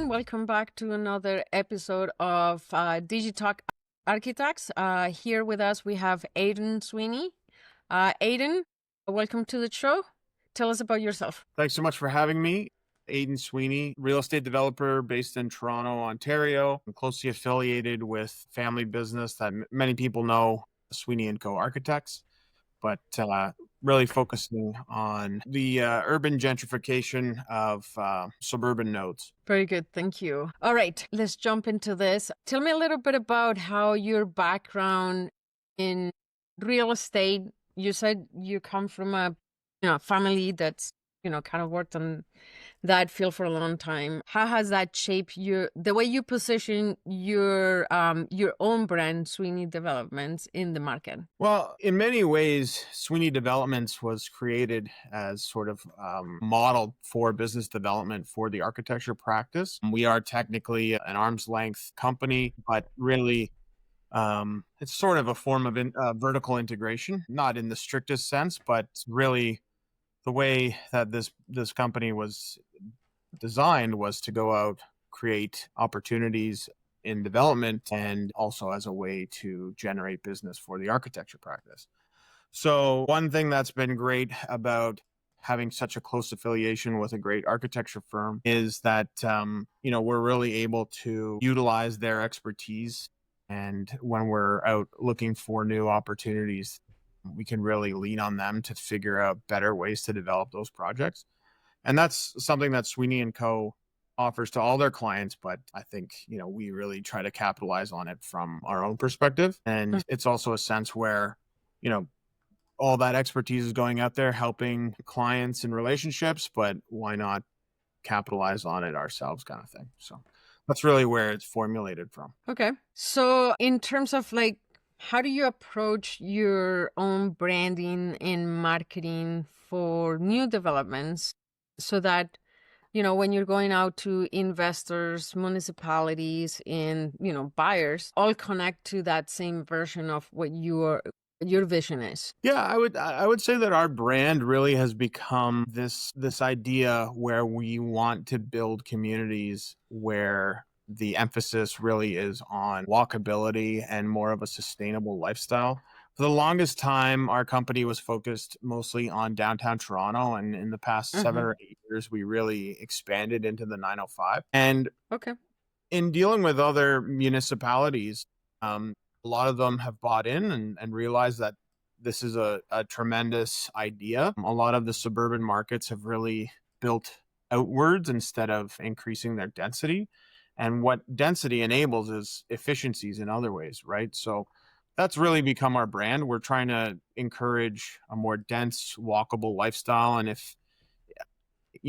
Welcome back to another episode of Digitalk Architects. Here with us, we have Aiden Sweeny. Aiden, welcome to the show. Tell us about yourself. Thanks so much for having me. Aiden Sweeny, real estate developer based in Toronto, Ontario. I'm closely affiliated with family business that many people know, Sweeney & Co. Arkitechs, but really focusing on the urban gentrification of suburban nodes. Very good. Thank you. All right, let's jump into this. Tell me a little bit about how your background in real estate. You said you come from a family that's kind of worked on that field for a long time. How has that shaped the way you position your own brand, Sweeney Developments, in the market? Well, in many ways, Sweeney Developments was created as sort of model for business development for the architecture practice. We are technically an arm's length company, but really it's sort of a form of vertical integration, not in the strictest sense, but really the way that this company was designed was to go out, create opportunities in development, and also as a way to generate business for the architecture practice. So one thing that's been great about having such a close affiliation with a great architecture firm is that, we're really able to utilize their expertise. And when we're out looking for new opportunities, we can really lean on them to figure out better ways to develop those projects. And that's something that Sweeney & Co. offers to all their clients. But I think, we really try to capitalize on it from our own perspective. And it's also a sense where, all that expertise is going out there helping clients and relationships, but why not capitalize on it ourselves kind of thing. So that's really where it's formulated from. Okay. So in terms of how do you approach your own branding and marketing for new developments so that, when you're going out to investors, municipalities, and, buyers all connect to that same version of what your vision is? Yeah, I would say that our brand really has become this idea where we want to build communities where the emphasis really is on walkability and more of a sustainable lifestyle. For the longest time, our company was focused mostly on downtown Toronto. And in the past 7 or 8 years, we really expanded into the 905. And in dealing with other municipalities, a lot of them have bought in and realized that this is a tremendous idea. A lot of the suburban markets have really built outwards instead of increasing their density. And what density enables is efficiencies in other ways, right? So that's really become our brand. We're trying to encourage a more dense, walkable lifestyle, and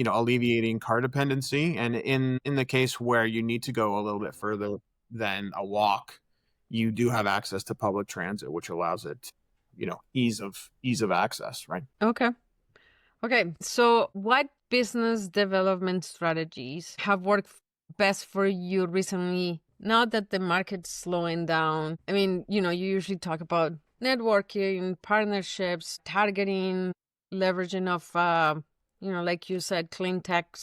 alleviating car dependency. And in the case where you need to go a little bit further than a walk, you do have access to public transit, which allows it, ease of access, right? Okay. So what business development strategies have worked best for you recently, now that the market's slowing down? I mean, you usually talk about networking, partnerships, targeting, leveraging of, like you said, clean tech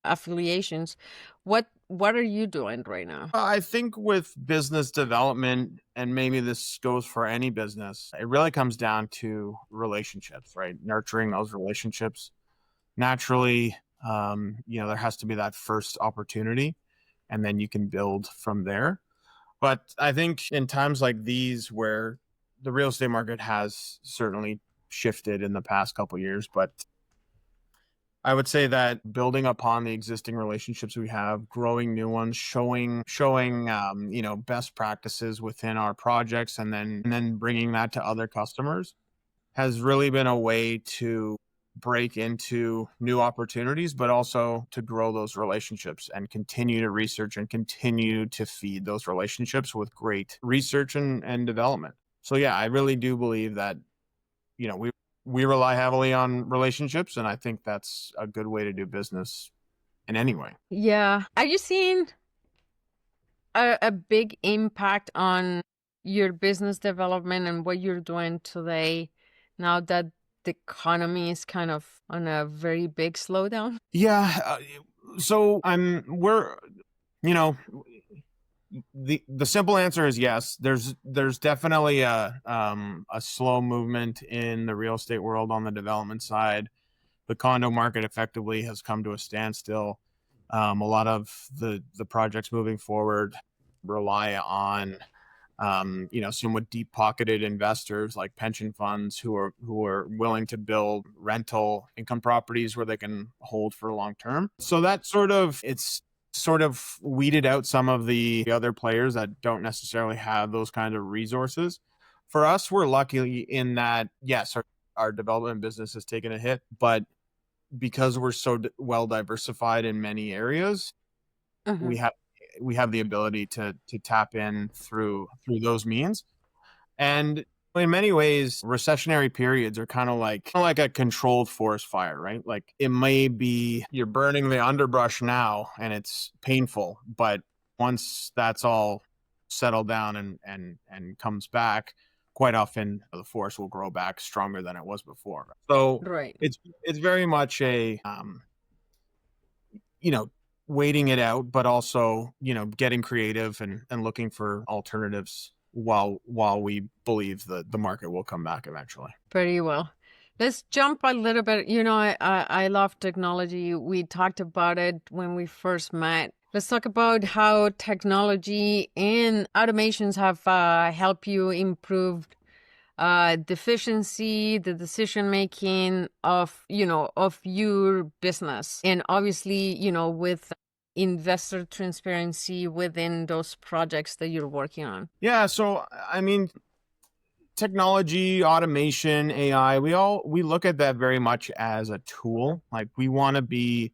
affiliations. What are you doing right now? I think with business development, and maybe this goes for any business, it really comes down to relationships, right? Nurturing those relationships. Naturally, there has to be that first opportunity, and then you can build from there. But I think in times like these, where the real estate market has certainly shifted in the past couple of years, but I would say that building upon the existing relationships we have, growing new ones, showing best practices within our projects, and then bringing that to other customers has really been a way to break into new opportunities, but also to grow those relationships and continue to research and continue to feed those relationships with great research and development. So yeah, I really do believe that, we rely heavily on relationships, and I think that's a good way to do business in any way. Yeah. Are you seeing a big impact on your business development and what you're doing today now that the economy is kind of on a very big slowdown? Yeah. So You know, the simple answer is yes. There's definitely a slow movement in the real estate world on the development side. The condo market effectively has come to a standstill. A lot of the projects moving forward rely on somewhat deep pocketed investors like pension funds who are willing to build rental income properties where they can hold for long term. So that it's sort of weeded out some of the other players that don't necessarily have those kind of resources. For us, we're lucky in that, yes, our development business has taken a hit, but because we're so well diversified in many areas, Mm-hmm. we have the ability to tap in through those means. And in many ways, recessionary periods are kind of like a controlled forest fire, right? Like it may be you're burning the underbrush now and it's painful, but once that's all settled down and comes back, quite often the forest will grow back stronger than it was before. So Right. it's very much a you know, waiting it out, but also, getting creative and looking for alternatives while we believe that the market will come back eventually. Very well. Let's jump a little bit. I love technology. We talked about it when we first met. Let's talk about how technology and automations have helped you improve the efficiency, the decision making of your business, and obviously, with investor transparency within those projects that you're working on. Yeah, so I mean, technology, automation, AI, we look at that very much as a tool. Like we want to be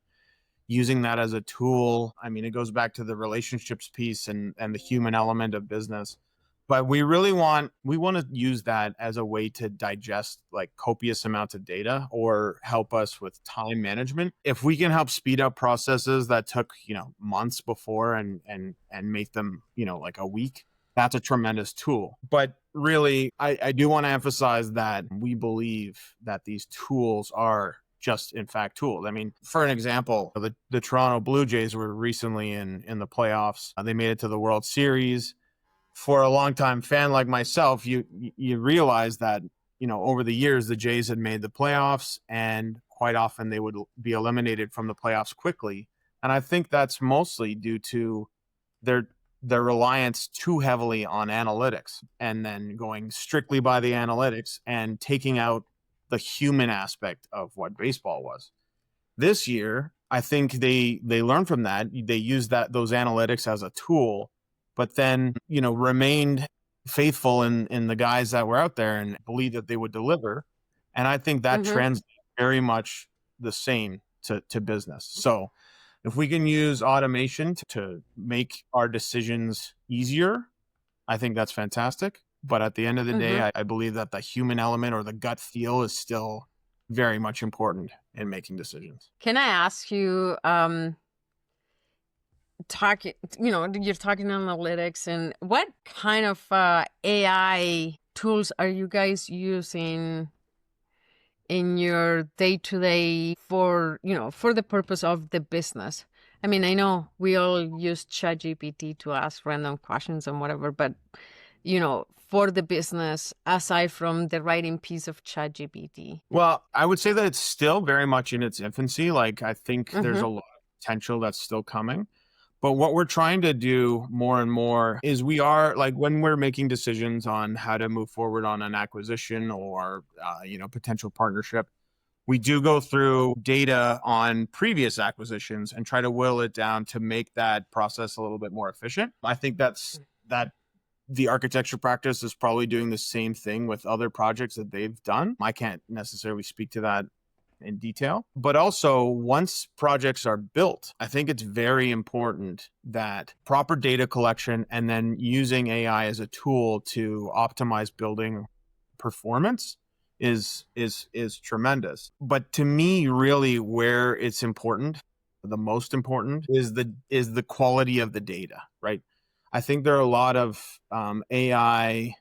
using that as a tool. I mean, it goes back to the relationships piece and the human element of business. But we want to use that as a way to digest like copious amounts of data or help us with time management. If we can help speed up processes that took, months before and make them, like a week, that's a tremendous tool. But really, I do want to emphasize that we believe that these tools are just in fact tools. I mean, for an example, the Toronto Blue Jays were recently in the playoffs. They made it to the World Series. For a longtime fan like myself, you realize that, over the years the Jays had made the playoffs and quite often they would be eliminated from the playoffs quickly. And I think that's mostly due to their their reliance too heavily on analytics and then going strictly by the analytics and taking out the human aspect of what baseball was. This year, I think they learned from that. They used those analytics as a tool, but then, remained faithful in the guys that were out there and believed that they would deliver. And I think that Mm-hmm. translates very much the same to business. So if we can use automation to make our decisions easier, I think that's fantastic. But at the end of the day, Mm-hmm. I believe that the human element or the gut feel is still very much important in making decisions. Can I ask you, talking, you're talking analytics, and what kind of AI tools are you guys using in your day to day for the purpose of the business? I mean, I know we all use ChatGPT to ask random questions and whatever, but for the business, aside from the writing piece of ChatGPT. Well, I would say that it's still very much in its infancy. Like, I think there's Mm-hmm. a lot of potential that's still coming. But what we're trying to do more and more is we are like when we're making decisions on how to move forward on an acquisition or potential partnership, we do go through data on previous acquisitions and try to whittle it down to make that process a little bit more efficient. I think that the architecture practice is probably doing the same thing with other projects that they've done. I can't necessarily speak to that in detail. But also, once projects are built, I think it's very important that proper data collection and then using AI as a tool to optimize building performance is tremendous. But to me, really where it's important, the most important is the quality of the data, right? I think there are a lot of AI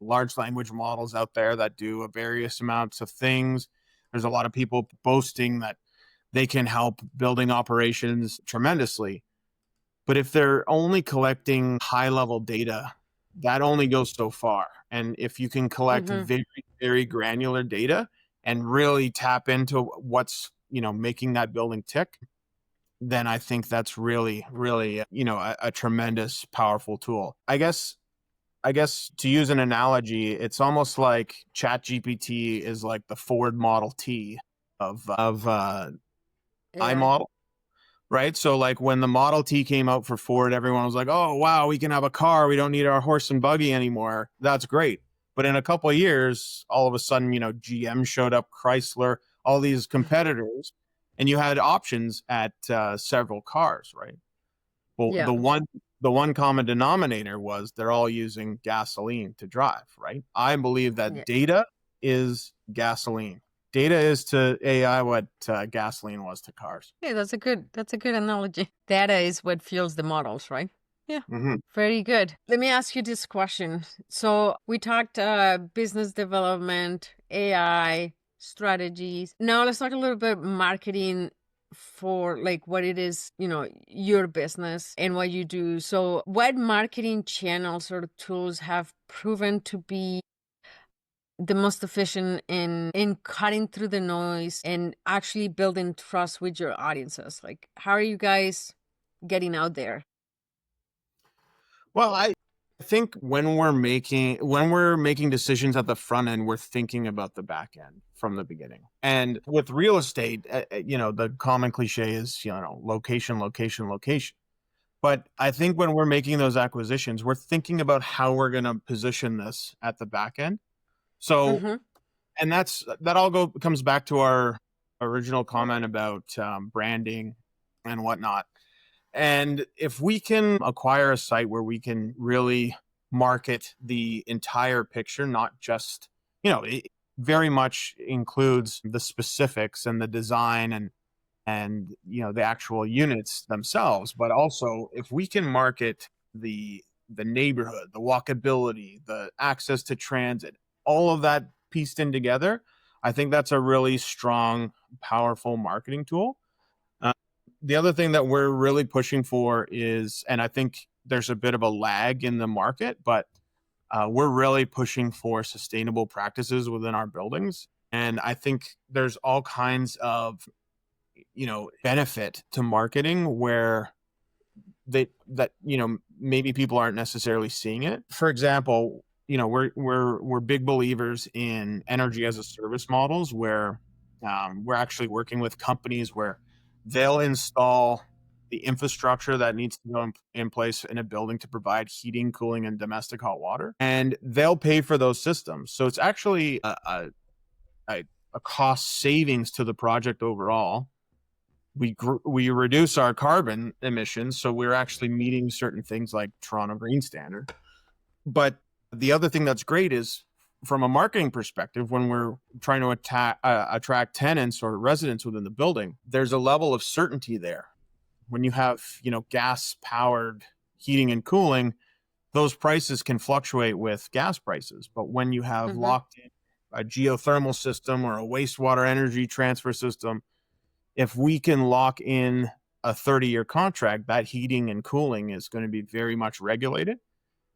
large language models out there that do various amounts of things. There's a lot of people boasting that they can help building operations tremendously. But if they're only collecting high level data, that only goes so far. And if you can collect Mm-hmm. very, very granular data and really tap into what's, making that building tick, then I think that's really, really, a tremendous, powerful tool. I guess to use an analogy, it's almost like ChatGPT is like the Ford Model T of AI. iModel, right? So like when the Model T came out for Ford, everyone was like, "Oh wow, we can have a car. We don't need our horse and buggy anymore." That's great. But in a couple of years, all of a sudden, GM showed up, Chrysler, all these competitors, and you had options at several cars, right? Well, Yeah. the one common denominator was they're all using gasoline to drive, right? I believe that Yeah. data is gasoline. Data is to AI what gasoline was to cars. Yeah, that's a good analogy. Data is what fuels the models, right? Yeah. Mm-hmm. Very good. Let me ask you this question. So we talked business development, AI, strategies. Now let's talk a little bit marketing for like what it is, your business and what you do. So what marketing channels or tools have proven to be the most efficient in cutting through the noise and actually building trust with your audiences? Like, how are you guys getting out there? Well, I think when we're making decisions at the front end, we're thinking about the back end from the beginning. And with real estate, the common cliche is location, location, location. But I think when we're making those acquisitions, we're thinking about how we're going to position this at the back end. So, Mm-hmm. and that all comes back to our original comment about branding and whatnot. And if we can acquire a site where we can really market the entire picture, not just, it very much includes the specifics and the design and the actual units themselves, but also if we can market the neighborhood, the walkability, the access to transit, all of that pieced in together, I think that's a really strong, powerful marketing tool. uh, the other thing that we're really pushing for is, and I think there's a bit of a lag in the market, but we're really pushing for sustainable practices within our buildings. And I think there's all kinds of benefit to marketing where that maybe people aren't necessarily seeing it. For example, we're big believers in energy as a service models where we're actually working with companies where they'll install the infrastructure that needs to go in place in a building to provide heating, cooling, and domestic hot water, and they'll pay for those systems. So it's actually a cost savings to the project overall. We reduce our carbon emissions, so we're actually meeting certain things like Toronto Green Standard. But the other thing that's great is, from a marketing perspective, when we're trying to attract tenants or residents within the building, there's a level of certainty there. When you have gas powered heating and cooling, those prices can fluctuate with gas prices. But when you have Mm-hmm. locked in a geothermal system or a wastewater energy transfer system, if we can lock in a 30-year contract, that heating and cooling is going to be very much regulated,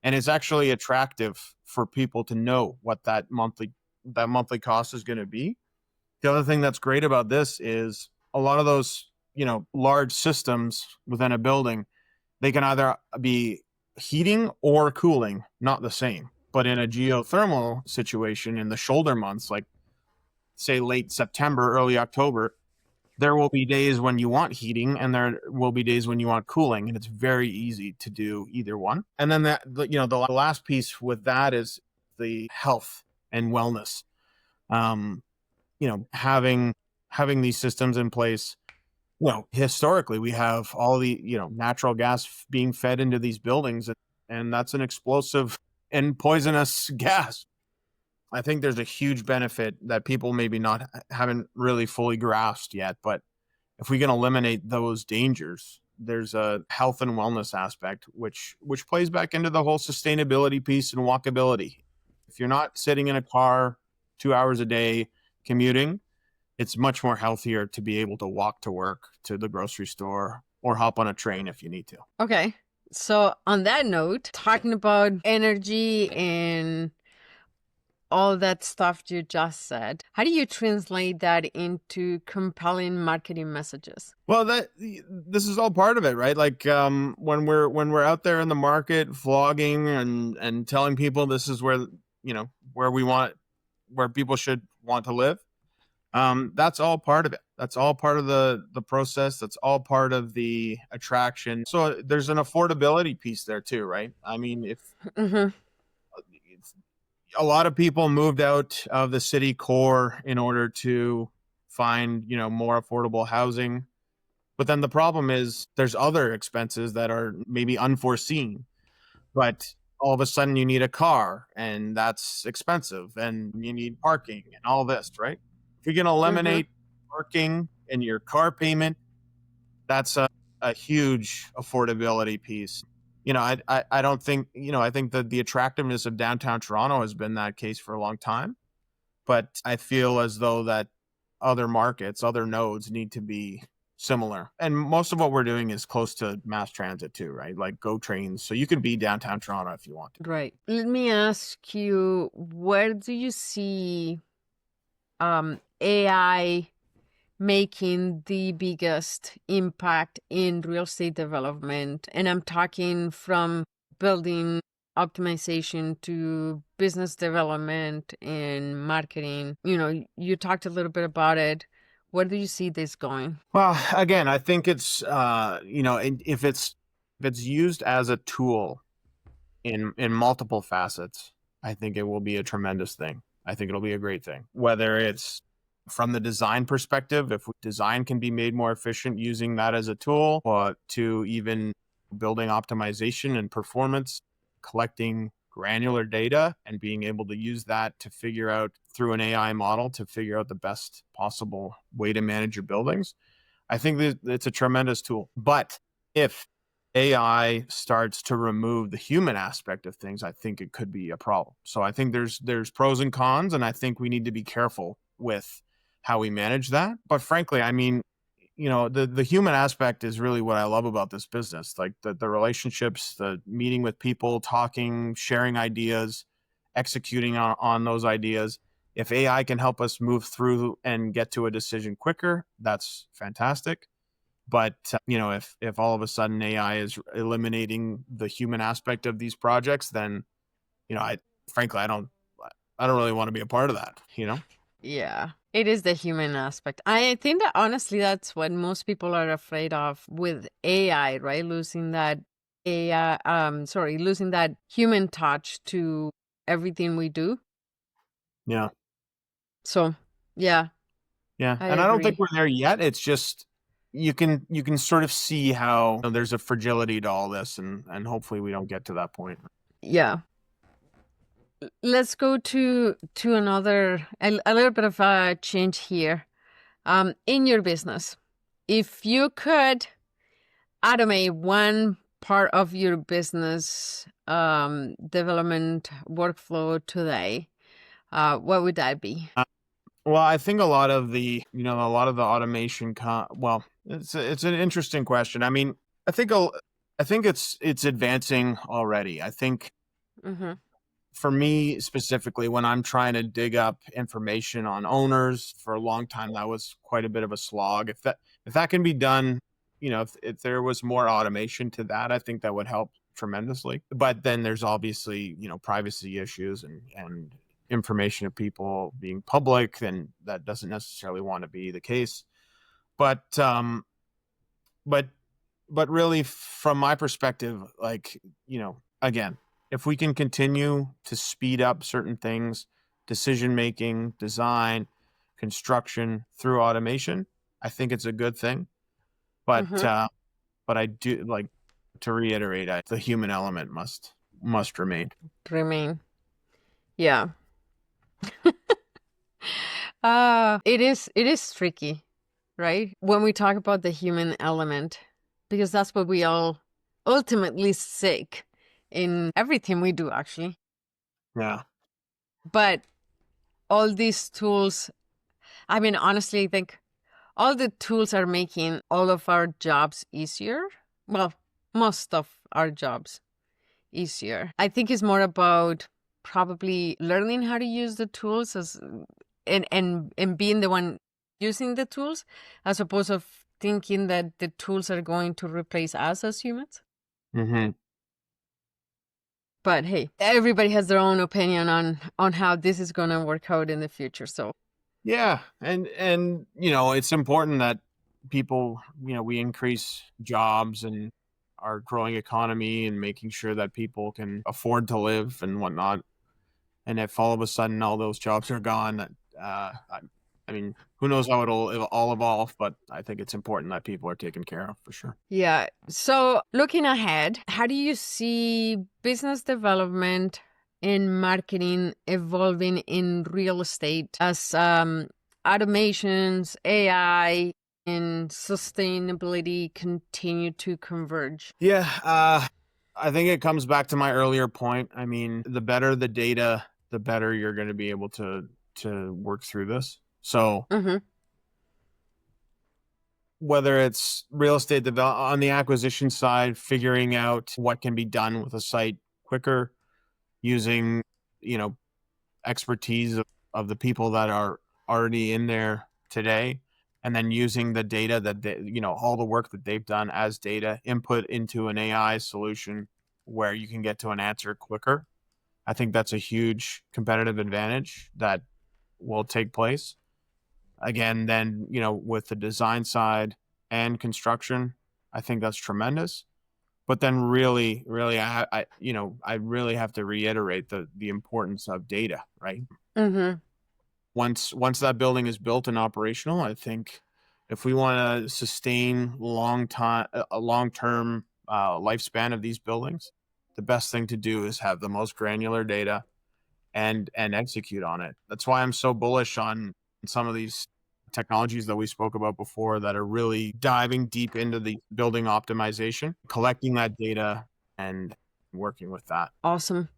and it's actually attractive for people to know what that monthly cost is going to be. The other thing that's great about this is a lot of those large systems within a building, they can either be heating or cooling, not the same. But in a geothermal situation, in the shoulder months, like say late September, early October, there will be days when you want heating and there will be days when you want cooling, and it's very easy to do either one. And then the last piece with that is the health and wellness. um having these systems in place. Historically we have all the natural gas being fed into these buildings, and that's an explosive and poisonous gas. I think there's a huge benefit that people maybe not haven't really fully grasped yet, but if we can eliminate those dangers, there's a health and wellness aspect which plays back into the whole sustainability piece and walkability. If you're not sitting in a car 2 hours a day commuting, it's much more healthier to be able to walk to work, to the grocery store, or hop on a train if you need to. Okay. So on that note, talking about energy and all that stuff you just said, how do you translate that into compelling marketing messages? Well, this is all part of it, right? Like when we're out there in the market vlogging and telling people this is where where people should want to live. That's all part of it. That's all part of the process. That's all part of the attraction. So there's an affordability piece there too, right? I mean, Mm-hmm. if a lot of people moved out of the city core in order to find, more affordable housing. But then the problem is there's other expenses that are maybe unforeseen, but all of a sudden you need a car and that's expensive and you need parking and all this, right? If you can Mm-hmm. eliminate parking and your car payment, that's a huge affordability piece. I don't think, I think that the attractiveness of downtown Toronto has been that case for a long time, but I feel as though that other markets, other nodes need to be similar. And most of what we're doing is close to mass transit too, right? Like GO trains. So you can be downtown Toronto if you want to. Right. Let me ask you, where do you see AI making the biggest impact in real estate development? And I'm talking from building optimization to business development and marketing. You talked a little bit about it. Where do you see this going? Well, again, I think it's if it's used as a tool in multiple facets, I think it will be a tremendous thing. I think it'll be a great thing. Whether it's from the design perspective, if design can be made more efficient using that as a tool, or to even building optimization and performance, collecting granular data and being able to use that to figure out through an AI model to figure out the best possible way to manage your buildings. I think that it's a tremendous tool. But if AI starts to remove the human aspect of things, I think it could be a problem. So I think there's pros and cons, and I think we need to be careful with how we manage that. But frankly, I mean, the human aspect is really what I love about this business. Like the relationships, the meeting with people, talking, sharing ideas, executing on those ideas. If AI can help us move through and get to a decision quicker, that's fantastic. But if all of a sudden AI is eliminating the human aspect of these projects, then I frankly I don't really want to be a part of that. Yeah, it is the human aspect. I think that honestly, that's what most people are afraid of with AI, right? Losing that losing that human touch to everything we do. Yeah. So, yeah, Yeah, I and I don't think agree. we're there yet. It's just you can sort of see how there's a fragility to all this, and hopefully we don't get to that point. Yeah. Let's go to another a little bit of a change here. In your business, if you could automate one part of your business development workflow today, what would that be? Well, I think a lot of the automation. Well, it's an interesting question. I mean, I think I think it's advancing already. I think Mm-hmm. for me specifically, when I'm trying to dig up information on owners for a long time, that was quite a bit of a slog. If that can be done, if there was more automation to that, I think that would help tremendously. But then there's obviously, privacy issues and information of people being public, and that doesn't necessarily want to be the case. But but but really from my perspective, like, again, if we can continue to speed up certain things, decision making, design, construction through automation, I think it's a good thing. But Mm-hmm. I do like to reiterate, the human element must remain. Remain. Yeah. It is tricky, right? When we talk about the human element, because that's what we all ultimately seek in everything we do, actually. Yeah. But all these tools, I mean, honestly, I think all the tools are making all of our jobs easier. Well, most of our jobs easier. I think it's more about probably learning how to use the tools and being the one using the tools, as opposed to thinking that the tools are going to replace us as humans. Mm-hmm. But hey, everybody has their own opinion on how this is going to work out in the future. So yeah, and it's important that people, we increase jobs and our growing economy and making sure that people can afford to live and whatnot. And if all of a sudden all those jobs are gone, I mean, who knows how it'll all evolve, but I think it's important that people are taken care of for sure. yeah. So looking ahead, how do you see business development and marketing evolving in real estate as automations, AI, and sustainability continue to converge? Yeah, I think it comes back to my earlier point. I mean, the better the data, the better you're going to be able to work through this. So whether it's real estate on the acquisition side, figuring out what can be done with a site quicker, using, expertise of the people that are already in there today, and then using the data that they, all the work that they've done as data input into an AI solution where you can get to an answer quicker. I think that's a huge competitive advantage that will take place. Again, then, with the design side and construction, I think that's tremendous. But then really, I really have to reiterate the importance of data, right? Mm-hmm. Once that building is built and operational, I think if we want to sustain a long-term lifespan of these buildings, the best thing to do is have the most granular data and execute on it. That's why I'm so bullish on some of these technologies that we spoke about before that are really diving deep into the building optimization, collecting that data and working with that. Awesome.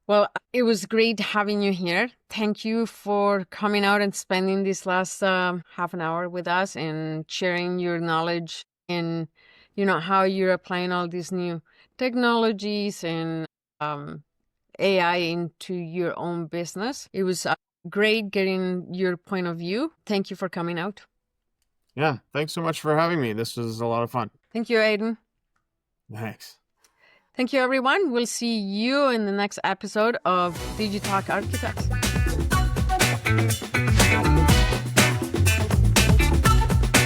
Well, it was great having you here. Thank you for coming out and spending this last half an hour with us and sharing your knowledge and, how you're applying all these new technologies and AI into your own business. It was great getting your point of view. Thank you for coming out. Yeah, thanks so much for having me. This was a lot of fun. Thank you, Aiden. Thanks. Thank you, everyone. We'll see you in the next episode of Digitalk Architects.